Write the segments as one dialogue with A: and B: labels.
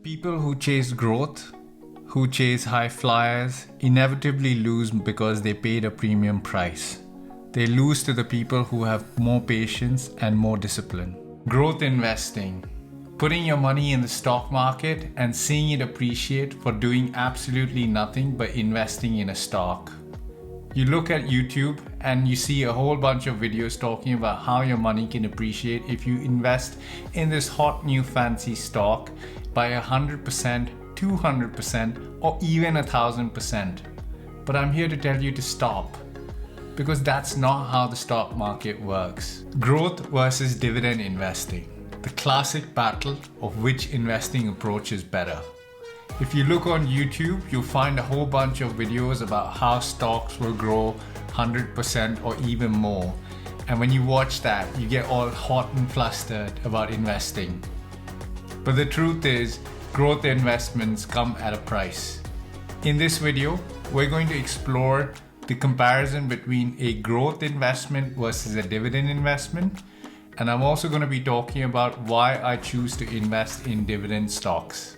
A: People who chase growth, who chase high flyers, inevitably lose because they paid a premium price. They lose to the people who have more patience and more discipline. Growth investing. Putting your money in the stock market and seeing it appreciate for doing absolutely nothing but investing in a stock. You look at YouTube and you see a whole bunch of videos talking about how your money can appreciate if you invest in this hot new fancy stock by 100%, 200%, or even 1,000%. But I'm here to tell you to stop, because that's not how the stock market works. Growth versus dividend investing. The classic battle of which investing approach is better. If you look on YouTube, you'll find a whole bunch of videos about how stocks will grow 100% or even more. And when you watch that, you get all hot and flustered about investing. But the truth is, growth investments come at a price. In this video, we're going to explore the comparison between a growth investment versus a dividend investment. And I'm also going to be talking about why I choose to invest in dividend stocks.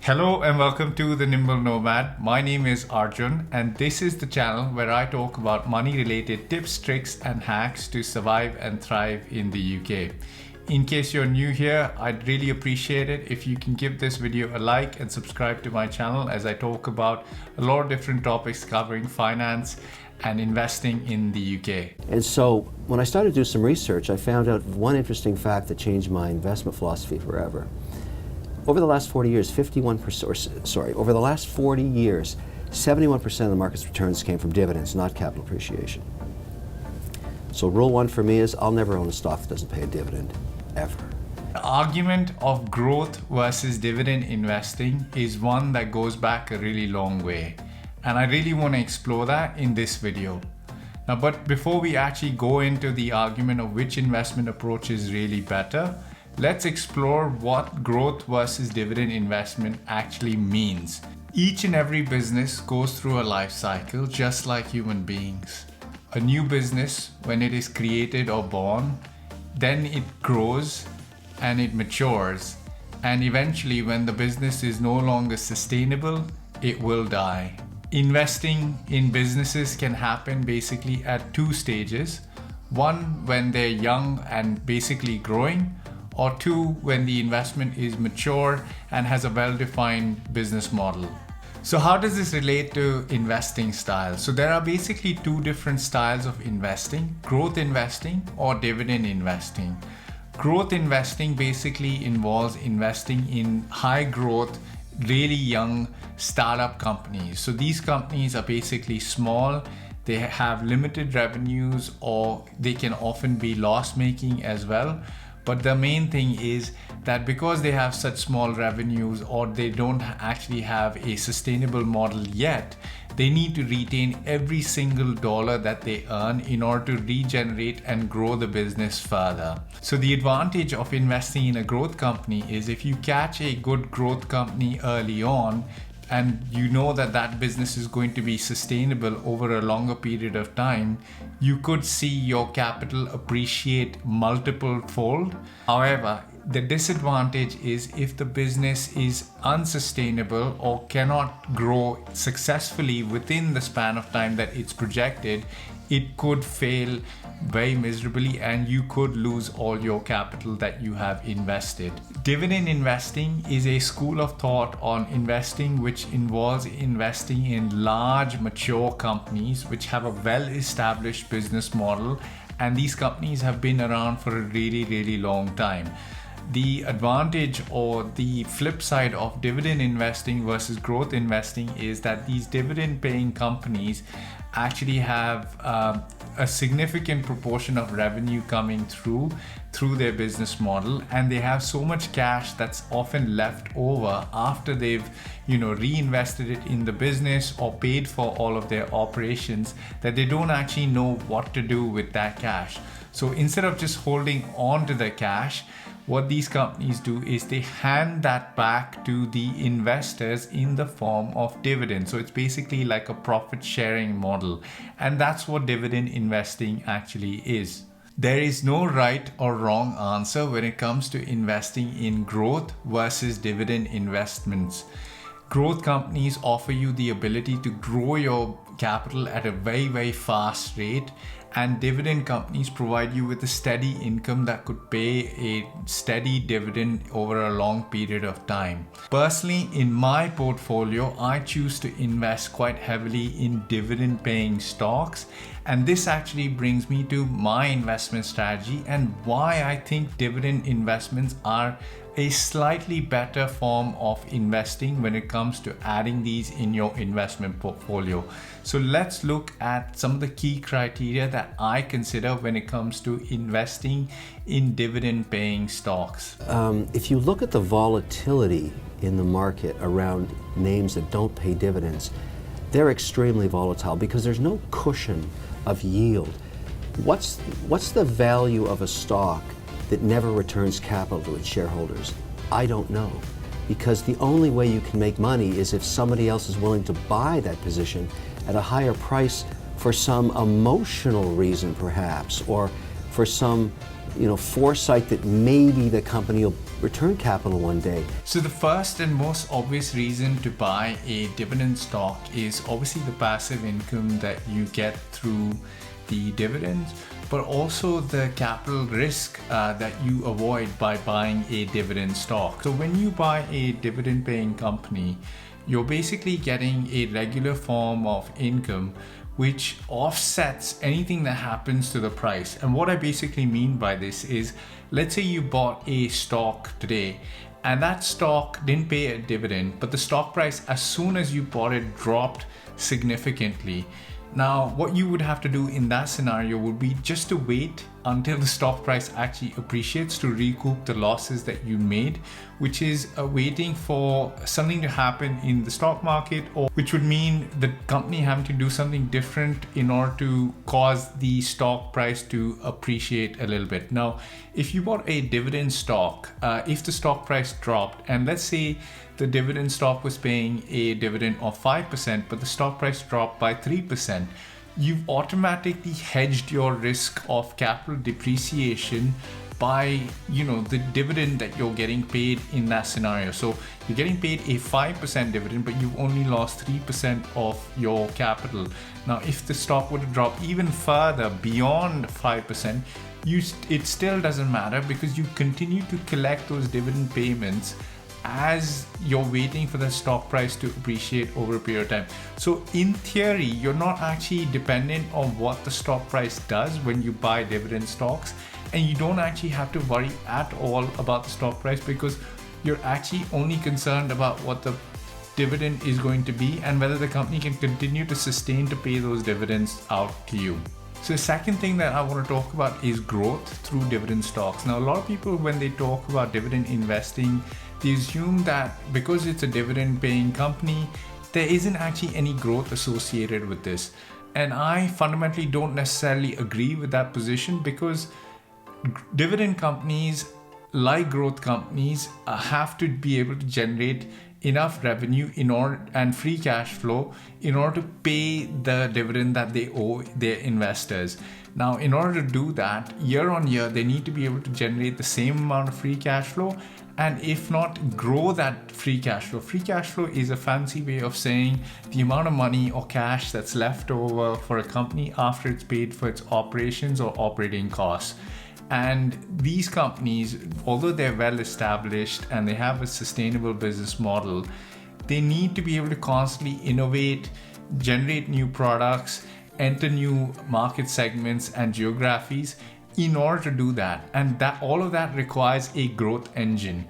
A: Hello and welcome to The Nimble Nomad. My name is Arjun and this is the channel where I talk about money related tips, tricks and hacks to survive and thrive in the UK. In case you're new here, I'd really appreciate it if you can give this video a like and subscribe to my channel as I talk about a lot of different topics covering finance and investing in the UK.
B: And so when I started to do some research, I found out one interesting fact that changed my investment philosophy forever. Over the last 40 years, 71%, over the last 40 years, 71% of the market's returns came from dividends, not capital appreciation. So rule one for me is I'll never own a stock that doesn't pay a dividend, ever.
A: The argument of growth versus dividend investing is one that goes back a really long way. And I really want to explore that in this video. Now, but before we actually go into the argument of which investment approach is really better, let's explore what growth versus dividend investment actually means. Each and every business goes through a life cycle just like human beings. A new business, when it is created or born, then it grows and it matures. And eventually, when the business is no longer sustainable, it will die. Investing in businesses can happen basically at two stages. One, when they're young and basically growing, or two, when the investment is mature and has a well-defined business model. So how does this relate to investing styles? So there are basically two different styles of investing: growth investing or dividend investing. Growth investing basically involves investing in high growth, really young startup companies. So these companies are basically small, they have limited revenues, or they can often be loss making as well. But the main thing is that because they have such small revenues or they don't actually have a sustainable model yet, they need to retain every single dollar that they earn in order to regenerate and grow the business further. So the advantage of investing in a growth company is if you catch a good growth company early on, and you know that that business is going to be sustainable over a longer period of time, you could see your capital appreciate multiple fold. However, the disadvantage is if the business is unsustainable or cannot grow successfully within the span of time that it's projected, it could fail very miserably and you could lose all your capital that you have invested. Dividend investing is a school of thought on investing which involves investing in large mature companies which have a well-established business model, and these companies have been around for a really long time. The advantage or the flip side of dividend investing versus growth investing is that these dividend paying companies actually have a significant proportion of revenue coming through their business model, and they have so much cash that's often left over after they've reinvested it in the business or paid for all of their operations, that they don't actually know what to do with that cash. So instead of just holding on to the cash, what these companies do is they hand that back to the investors in the form of dividends. So it's basically like a profit sharing model. And that's what dividend investing actually is. There is no right or wrong answer when it comes to investing in growth versus dividend investments. Growth companies offer you the ability to grow your capital at a very, very fast rate, and dividend companies provide you with a steady income that could pay a steady dividend over a long period of time. Personally, in my portfolio, I choose to invest quite heavily in dividend paying stocks, and this actually brings me to my investment strategy and why I think dividend investments are a slightly better form of investing when it comes to adding these in your investment portfolio. So let's look at some of the key criteria that I consider when it comes to investing in dividend paying stocks.
B: If you look at the volatility in the market around names that don't pay dividends, they're extremely volatile because there's no cushion of yield. What's the value of a stock that never returns capital to its shareholders? I don't know, because the only way you can make money is if somebody else is willing to buy that position at a higher price for some emotional reason perhaps, or for some foresight that maybe the company will return capital one day.
A: So the first and most obvious reason to buy a dividend stock is obviously the passive income that you get through the dividends, but also the capital risk that you avoid by buying a dividend stock. So when you buy a dividend paying company, you're basically getting a regular form of income which offsets anything that happens to the price. And what I basically mean by this is, let's say you bought a stock today and that stock didn't pay a dividend, but the stock price as soon as you bought it dropped significantly. Now, what you would have to do in that scenario would be just to wait until the stock price actually appreciates to recoup the losses that you made, which is waiting for something to happen in the stock market, or which would mean the company having to do something different in order to cause the stock price to appreciate a little bit. Now, if you bought a dividend stock, if the stock price dropped, and let's say the dividend stock was paying a dividend of 5%, but the stock price dropped by 3%, you've automatically hedged your risk of capital depreciation by the dividend that you're getting paid in that scenario. So you're getting paid a 5% dividend, but you've only lost 3% of your capital. Now, if the stock were to drop even further beyond 5%, it still doesn't matter, because you continue to collect those dividend payments as you're waiting for the stock price to appreciate over a period of time. So in theory, you're not actually dependent on what the stock price does when you buy dividend stocks, and you don't actually have to worry at all about the stock price, because you're actually only concerned about what the dividend is going to be and whether the company can continue to sustain to pay those dividends out to you. So the second thing that I want to talk about is growth through dividend stocks. Now, a lot of people, when they talk about dividend investing, they assume that because it's a dividend paying company, there isn't actually any growth associated with this. And I fundamentally don't necessarily agree with that position, because dividend companies, like growth companies, have to be able to generate enough revenue and free cash flow in order to pay the dividend that they owe their investors. Now, in order to do that, year on year, they need to be able to generate the same amount of free cash flow, and if not, grow that free cash flow. Free cash flow is a fancy way of saying the amount of money or cash that's left over for a company after it's paid for its operations or operating costs. And these companies, although they're well established and they have a sustainable business model, they need to be able to constantly innovate, generate new products, enter new market segments and geographies in order to do that. And that all of that requires a growth engine.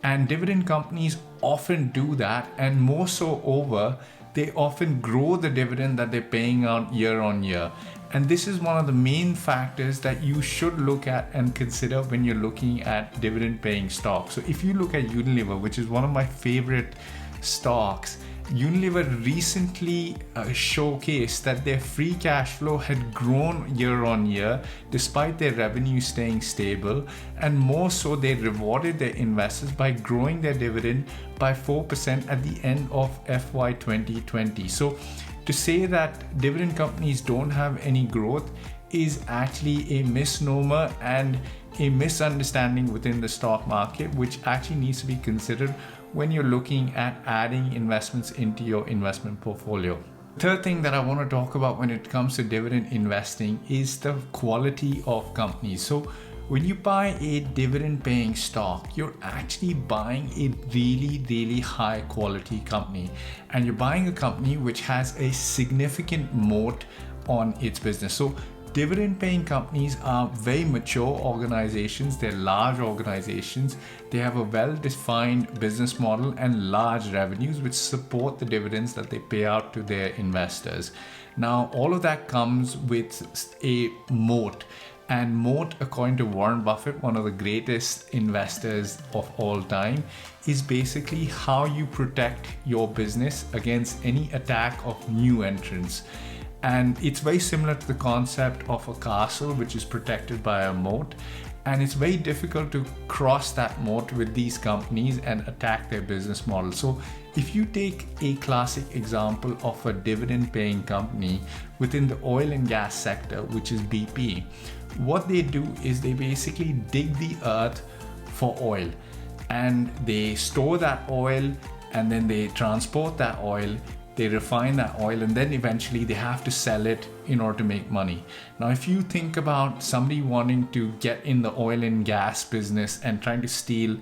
A: And dividend companies often do that, and more so over, they often grow the dividend that they're paying out year on year. And this is one of the main factors that you should look at and consider when you're looking at dividend paying stocks. So if you look at Unilever, which is one of my favorite stocks, Unilever recently showcased that their free cash flow had grown year on year despite their revenue staying stable, and more so they rewarded their investors by growing their dividend by 4% at the end of FY 2020. So to say that dividend companies don't have any growth is actually a misnomer and a misunderstanding within the stock market, which actually needs to be considered when you're looking at adding investments into your investment portfolio. Third thing that I want to talk about when it comes to dividend investing is the quality of companies. So when you buy a dividend paying stock, you're actually buying a really high quality company, and you're buying a company which has a significant moat on its business. So dividend paying companies are very mature organizations. They're large organizations. They have a well-defined business model and large revenues which support the dividends that they pay out to their investors. Now, all of that comes with a moat. And moat, according to Warren Buffett, one of the greatest investors of all time, is basically how you protect your business against any attack of new entrants. And it's very similar to the concept of a castle which is protected by a moat, and it's very difficult to cross that moat with these companies and attack their business model. So if you take a classic example of a dividend paying company within the oil and gas sector, which is BP, what they do is they basically dig the earth for oil, and they store that oil, and then they transport that oil, they refine that oil, and then eventually they have to sell it in order to make money. Now, if you think about somebody wanting to get in the oil and gas business and trying to steal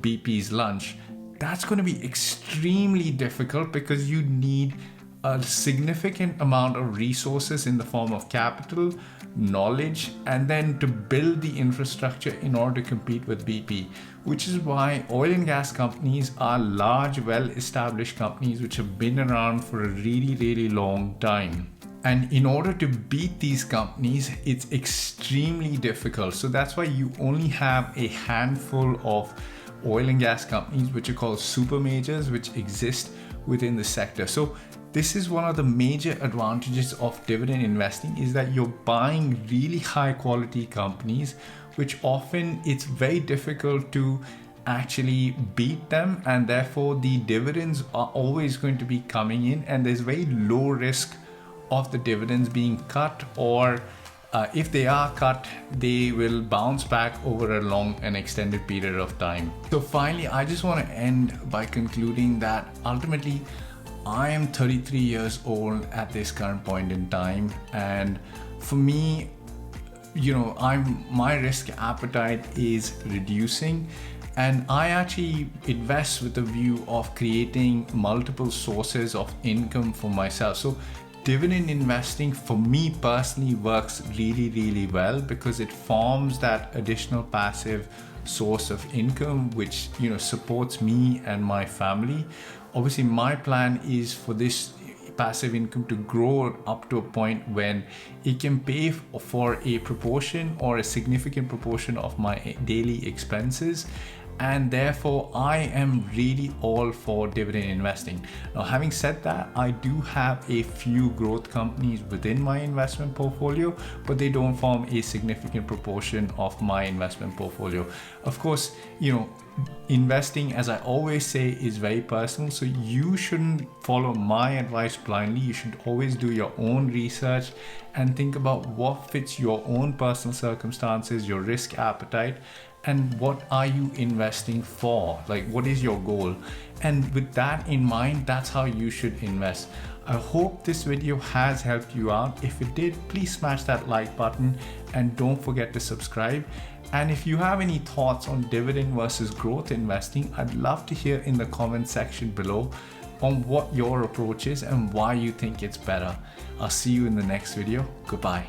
A: BP's lunch, that's going to be extremely difficult because you need a significant amount of resources in the form of capital, knowledge, and then to build the infrastructure in order to compete with BP, which is why oil and gas companies are large, well-established companies which have been around for a really long time. And in order to beat these companies, it's extremely difficult. So that's why you only have a handful of oil and gas companies which are called super majors, which exist within the sector. So this is one of the major advantages of dividend investing, is that you're buying really high quality companies, which often it's very difficult to actually beat them, and therefore the dividends are always going to be coming in, and there's very low risk of the dividends being cut, or if they are cut, they will bounce back over a long and extended period of time. So finally, I just want to end by concluding that ultimately I am 33 years old at this current point in time, and for me, my risk appetite is reducing, and I actually invest with the view of creating multiple sources of income for myself. So dividend investing for me personally works really well because it forms that additional passive source of income which supports me and my family. Obviously, my plan is for this passive income to grow up to a point when it can pay for a proportion or a significant proportion of my daily expenses, and therefore I am really all for dividend investing. Now, having said that, I do have a few growth companies within my investment portfolio, but they don't form a significant proportion of my investment portfolio. Of course, investing, as I always say, is very personal, so you shouldn't follow my advice blindly. You should always do your own research and think about what fits your own personal circumstances, your risk appetite, and what are you investing for? Like, what is your goal? And with that in mind, that's how you should invest. I hope this video has helped you out. If it did, please smash that like button and don't forget to subscribe. And if you have any thoughts on dividend versus growth investing, I'd love to hear in the comment section below on what your approach is and why you think it's better. I'll see you in the next video. Goodbye.